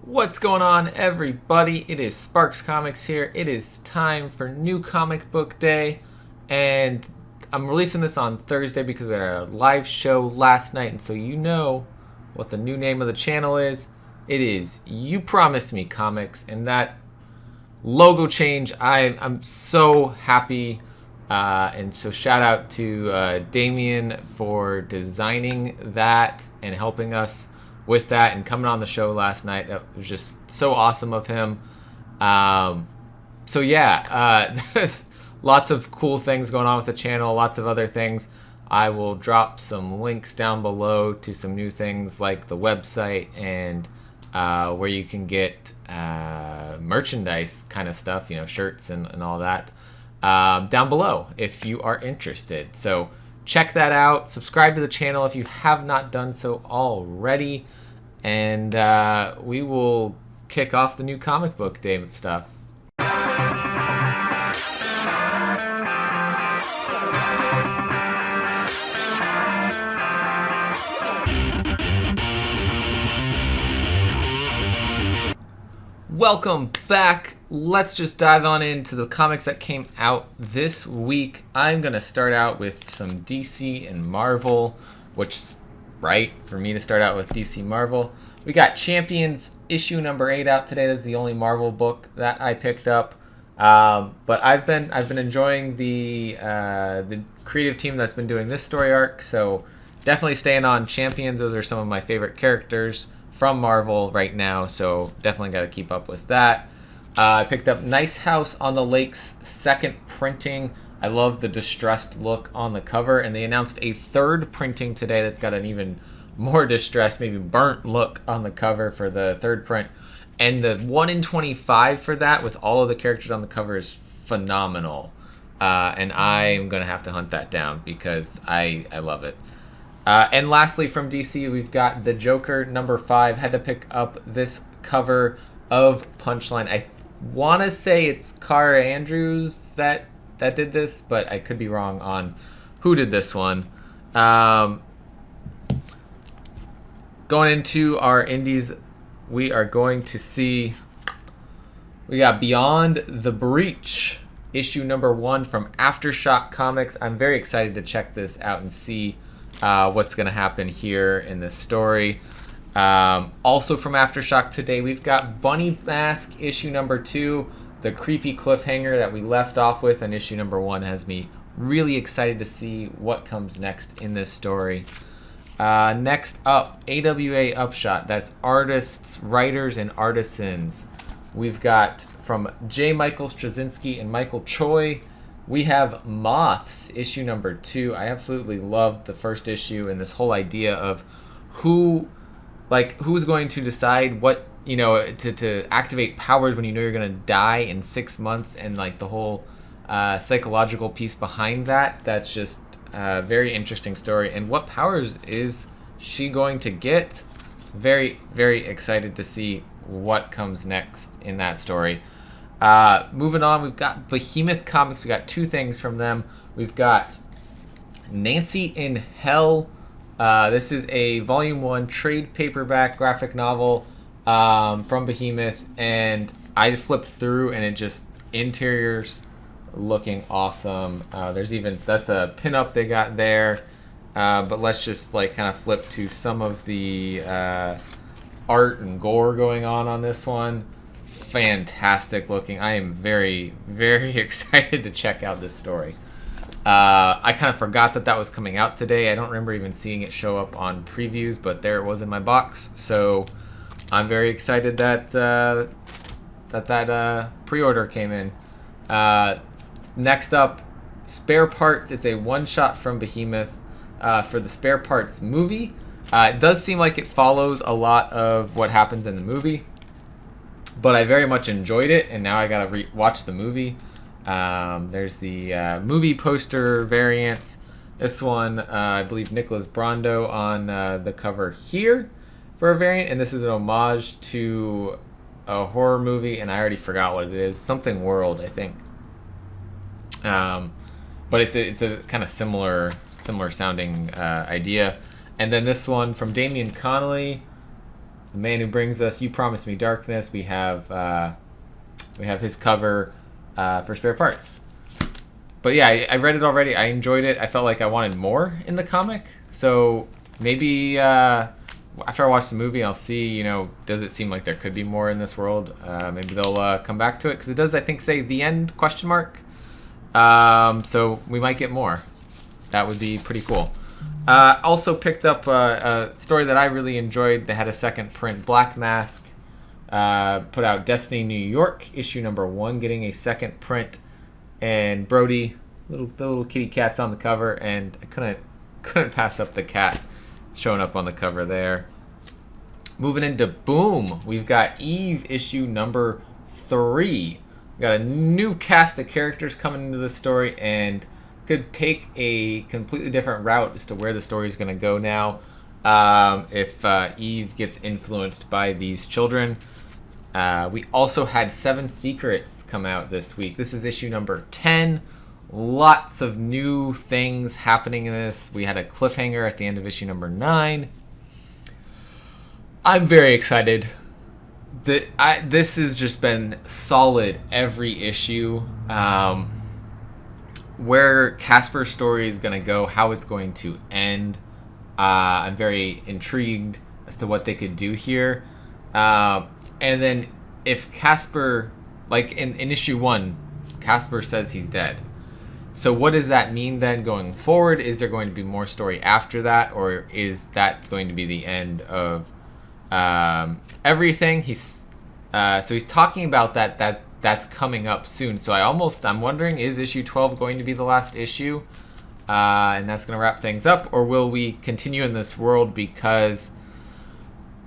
What's going on, everybody? It is Sparks Comics here. It is time for New Comic Book Day, and I'm releasing this on Thursday because we had a live show last night, and so you know what the new name of the channel is. It is You Promised Me Comics, and that logo change, I'm so happy, and so shout out to Damien for designing that and helping us with that and coming on the show last night. That was just so awesome of him. There's lots of cool things going on with the channel, lots of other things. I will drop some links down below to some new things like the website and where you can get merchandise kind of stuff, shirts and all that, down below if you are interested. So check that out. Subscribe to the channel if you have not done so already. And we will kick off the New Comic Book Day stuff. Welcome back. Let's just dive on into the comics that came out this week. I'm going to start out with some DC and Marvel, which right for me to start out with DC Marvel. We got Champions issue number 8 out today. That's the only Marvel book that I picked up. But I've been enjoying the creative team that's been doing this story arc. So definitely staying on Champions. Those are some of my favorite characters from Marvel right now. So definitely got to keep up with that. I picked up Nice House on the Lake's second printing. I love the distressed look on the cover, and they announced a third printing today that's got an even more distressed, maybe burnt look on the cover for the third print. And the 1 in 25 for that, with all of the characters on the cover, is phenomenal. And I'm going to have to hunt that down because I love it. And lastly, from DC, we've got The Joker number 5. Had to pick up this cover of Punchline. I want to say it's Cara Andrews that did this, but I could be wrong on who did this one. Going into our indies, we are going to see, we got Beyond the Breach, issue number 1 from Aftershock Comics. I'm very excited to check this out and see what's going to happen here in this story. Also from Aftershock today, we've got Bunny Mask issue number 2. The creepy cliffhanger that we left off with in issue number 1 has me really excited to see what comes next in this story. Next up, AWA Upshot. That's artists, writers, and artisans. We've got from J. Michael Straczynski and Michael Choi. We have Moths issue number 2. I absolutely loved the first issue and this whole idea of who's going to decide what, to activate powers when you know you're going to die in 6 months, and like the whole psychological piece behind that. That's just a very interesting story. And what powers is she going to get? Very, very excited to see what comes next in that story. Moving on, we've got Behemoth Comics. We got 2 things from them. We've got Nancy in Hell. This is a volume 1 trade paperback graphic novel from Behemoth, and I flipped through and it just interiors looking awesome. That's a pinup they got there, but let's just kind of flip to some of the art and gore going on this one. Fantastic looking. I am very, very excited to check out this story. I kind of forgot that was coming out today. I don't remember even seeing it show up on previews, but there it was in my box. So I'm very excited that pre-order came in. Next up, Spare Parts. It's a one-shot from Behemoth for the Spare Parts movie. It does seem like it follows a lot of what happens in the movie, but I very much enjoyed it, and now I gotta watch the movie. There's the movie poster variants. This one, I believe Nicholas Brando on the cover here for a variant, and this is an homage to a horror movie, and I already forgot what it is. Something World, I think. But it's a kind of similar sounding idea. And then this one from Damian Connolly. the man who brings us You Promised Me Darkness. We have his cover for Spare Parts. But yeah, I read it already. I enjoyed it. I felt like I wanted more in the comic. So maybe after I watch the movie, I'll see, does it seem like there could be more in this world? Maybe they'll come back to it. Because it does, I think, say the end, question mark. So we might get more. That would be pretty cool. Also picked up a story that I really enjoyed. They had a second print, Black Mask. Put out Destiny New York, issue number 1, getting a second print. And Brody, the little kitty cat's on the cover, and I couldn't pass up the cat showing up on the cover there. Moving into Boom, we've got Eve, issue number 3. We got a new cast of characters coming into the story, and could take a completely different route as to where the story is going to go now. If Eve gets influenced by these children. We also had 7 Secrets come out this week. This is issue number 10. Lots of new things happening in this. We had a cliffhanger at the end of issue number 9. I'm very excited. This has just been solid every issue. Where Casper's story is going to go, how it's going to end. I'm very intrigued as to what they could do here. And then if Casper, like in issue 1, Casper says he's dead. So what does that mean then going forward? Is there going to be more story after that? Or is that going to be the end of everything? So he's talking about that's coming up soon. So I'm wondering, is issue 12 going to be the last issue? And that's going to wrap things up? Or will we continue in this world because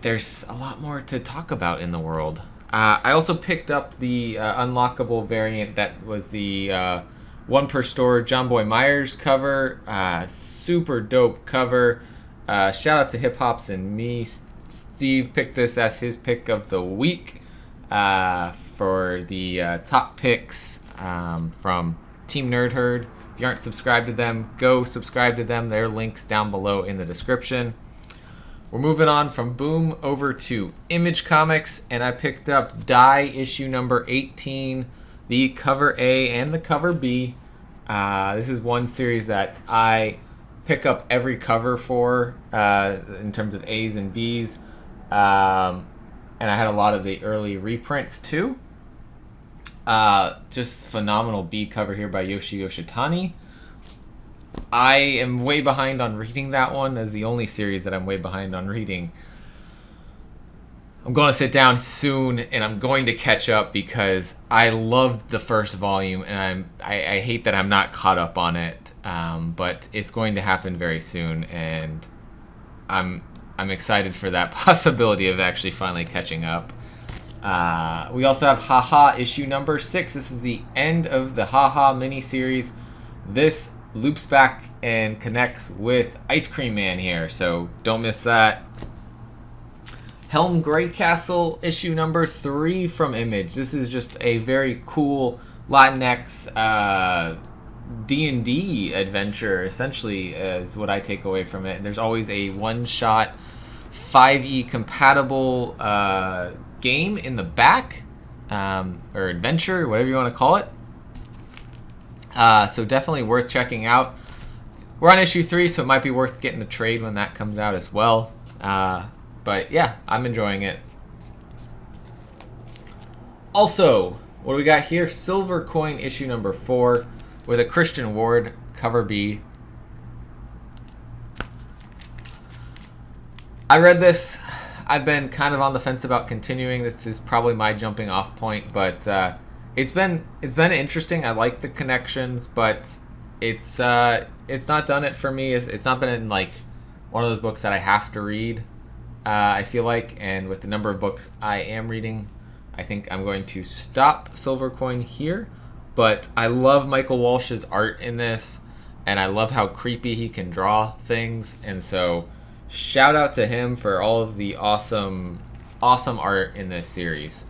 there's a lot more to talk about in the world? I also picked up the unlockable variant that was the one per store John Boy Myers cover. Super dope cover. Shout out to Hip Hops and me. Steve picked this as his pick of the week for the top picks from Team Nerd Herd. If you aren't subscribed to them, go subscribe to them. Their links down below in the description. We're moving on from Boom over to Image Comics, and I picked up Die issue number 18, the cover A and the cover B. This is one series that I pick up every cover for in terms of A's and B's. And I had a lot of the early reprints too. Just phenomenal B cover here by Yoshi Yoshitani. I am way behind on reading that one, as the only series that I'm way behind on reading. I'm going to sit down soon and I'm going to catch up because I loved the first volume and I hate that I'm not caught up on it. But it's going to happen very soon, and I'm excited for that possibility of actually finally catching up. We also have Haha issue number 6. This is the end of the Haha miniseries. This loops back and connects with Ice Cream Man here, so don't miss that. Helm Greycastle issue number 3 from Image. This is just a very cool Latinx D&D adventure, essentially, is what I take away from it. There's always a one-shot 5e compatible game in the back, or adventure, whatever you want to call it. So definitely worth checking out. We're on issue 3, so it might be worth getting the trade when that comes out as well. But yeah, I'm enjoying it. Also, what do we got here? Silver Coin issue number 4 with a Christian Ward cover B. I read this. I've been kind of on the fence about continuing. This is probably my jumping off point, but it's been interesting. I like the connections, but it's not done it for me. It's not been in like one of those books that I have to read. I feel like, and with the number of books I am reading, I think I'm going to stop Silver Coin here. But I love Michael Walsh's art in this, and I love how creepy he can draw things, and so shout out to him for all of the awesome art in this series.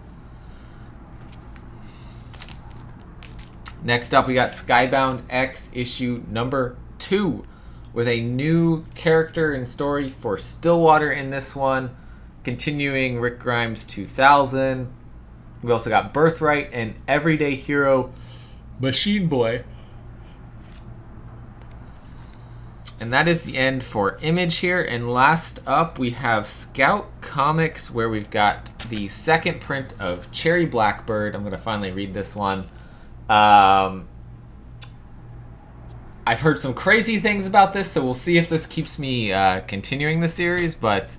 Next up, we got Skybound X issue number 2 with a new character and story for Stillwater in this one. continuing Rick Grimes 2000. We also got Birthright and Everyday Hero Machine Boy. And that is the end for Image here. And last up, we have Scout Comics, where we've got the second print of Cherry Blackbird. I'm going to finally read this one. I've heard some crazy things about this, so we'll see if this keeps me continuing the series, but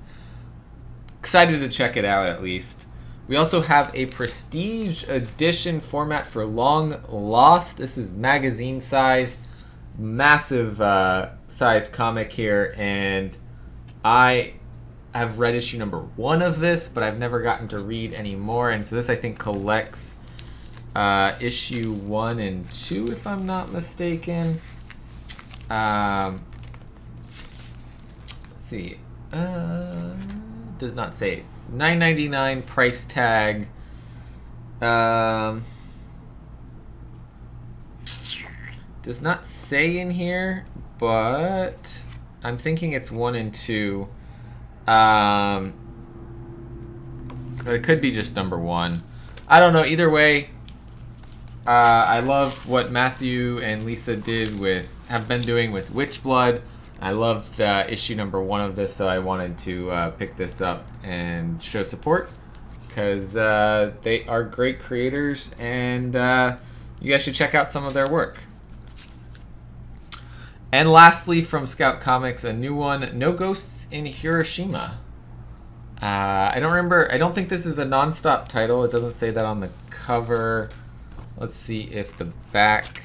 excited to check it out at least. We also have a Prestige Edition format for Long Lost. This is magazine size, massive size comic here, and I have read issue number 1 of this, but I've never gotten to read any more, and so this I think collects issue 1 and 2 if I'm not mistaken. Let's see. Does not say. It's $9.99 price tag. Does not say in here, but I'm thinking it's 1 and 2. But it could be just number 1. I don't know. Either way, I love what Matthew and Lisa have been doing with Witchblood. I loved issue number 1 of this, so I wanted to pick this up and show support because they are great creators, and you guys should check out some of their work. And lastly, from Scout Comics, a new one, No Ghosts in Hiroshima. I don't think this is a non-stop title. It doesn't say that on the cover. Let's see if the back...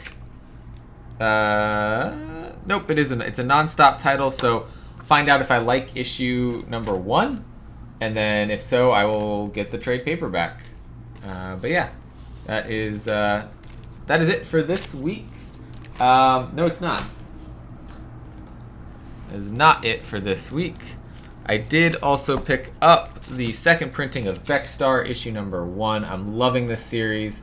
nope, it isn't. It's a non-stop title, so find out if I like issue number 1, and then if so, I will get the trade paperback. But yeah, that is it for this week. No, it's not. That is not it for this week. I did also pick up the second printing of Beckstar, issue number 1. I'm loving this series.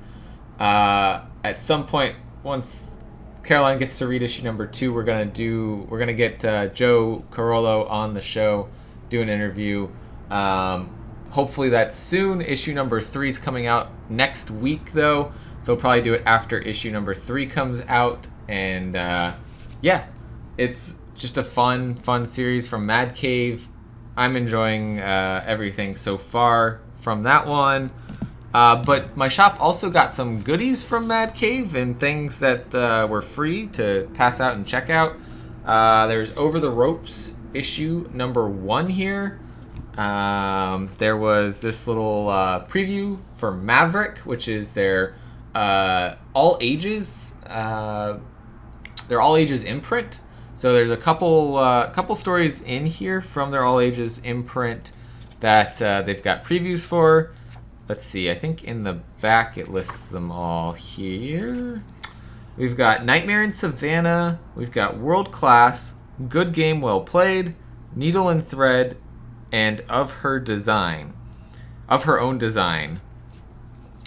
At some point, once Caroline gets to read issue number 2, we're gonna get Joe Carollo on the show, do an interview. Hopefully that's soon. Issue number 3 is coming out next week though, so we'll probably do it after issue number 3 comes out. And yeah, it's just a fun series from Mad Cave. I'm enjoying everything so far from that one. But my shop also got some goodies from Mad Cave and things that were free to pass out and check out. There's Over the Ropes issue number 1 here. There was this little preview for Maverick, which is their all ages imprint. So there's a couple stories in here from their all ages imprint that they've got previews for. Let's see, I think in the back it lists them all here. We've got Nightmare in Savannah, we've got World Class, Good Game Well Played, Needle and Thread, and Of Her Own Design.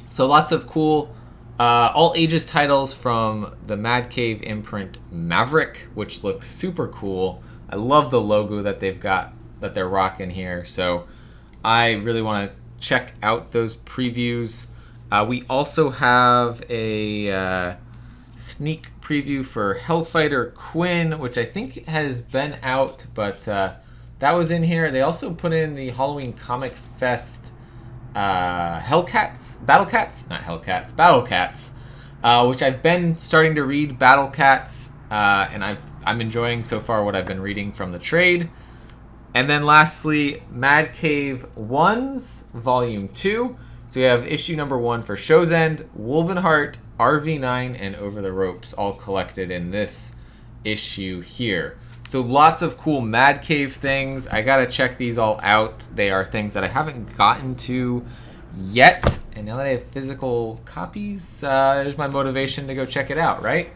So lots of cool all ages titles from the Mad Cave imprint Maverick, which looks super cool. I love the logo that they've got, that they're rocking here. So I really want to check out those previews. We also have a sneak preview for Hellfighter Quinn, which I think has been out, but that was in here. They also put in the Halloween Comic Fest Battlecats, which I've been starting to read Battlecats, and I'm enjoying so far what I've been reading from the trade. And then lastly, Mad Cave 1's Volume 2. So we have issue number 1 for Show's End, Wolvenheart, RV9, and Over the Ropes, all collected in this issue here. So lots of cool Mad Cave things. I gotta check these all out. They are things that I haven't gotten to yet. And now that I have physical copies, there's my motivation to go check it out, right?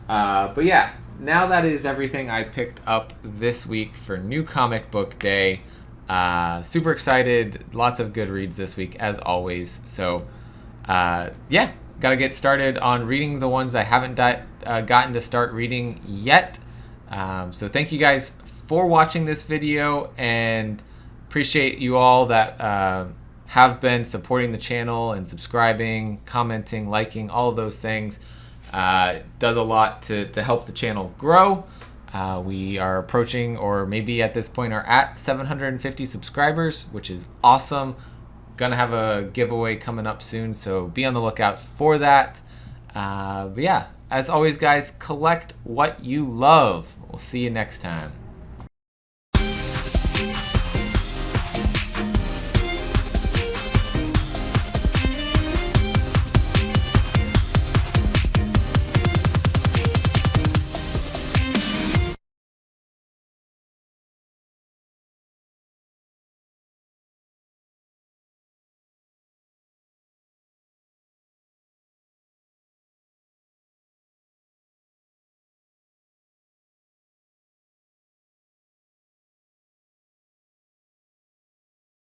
But yeah. Now that is everything I picked up this week for New Comic Book Day. Super excited. Lots of good reads this week, as always. So, yeah, got to get started on reading the ones I haven't gotten to start reading yet. So thank you guys for watching this video, and appreciate you all that have been supporting the channel and subscribing, commenting, liking, all of those things. It does a lot to help the channel grow. We are approaching, or maybe at this point are at 750 subscribers, which is awesome. Gonna have a giveaway coming up soon, so be on the lookout for that. But yeah, as always, guys, collect what you love. We'll see you next time.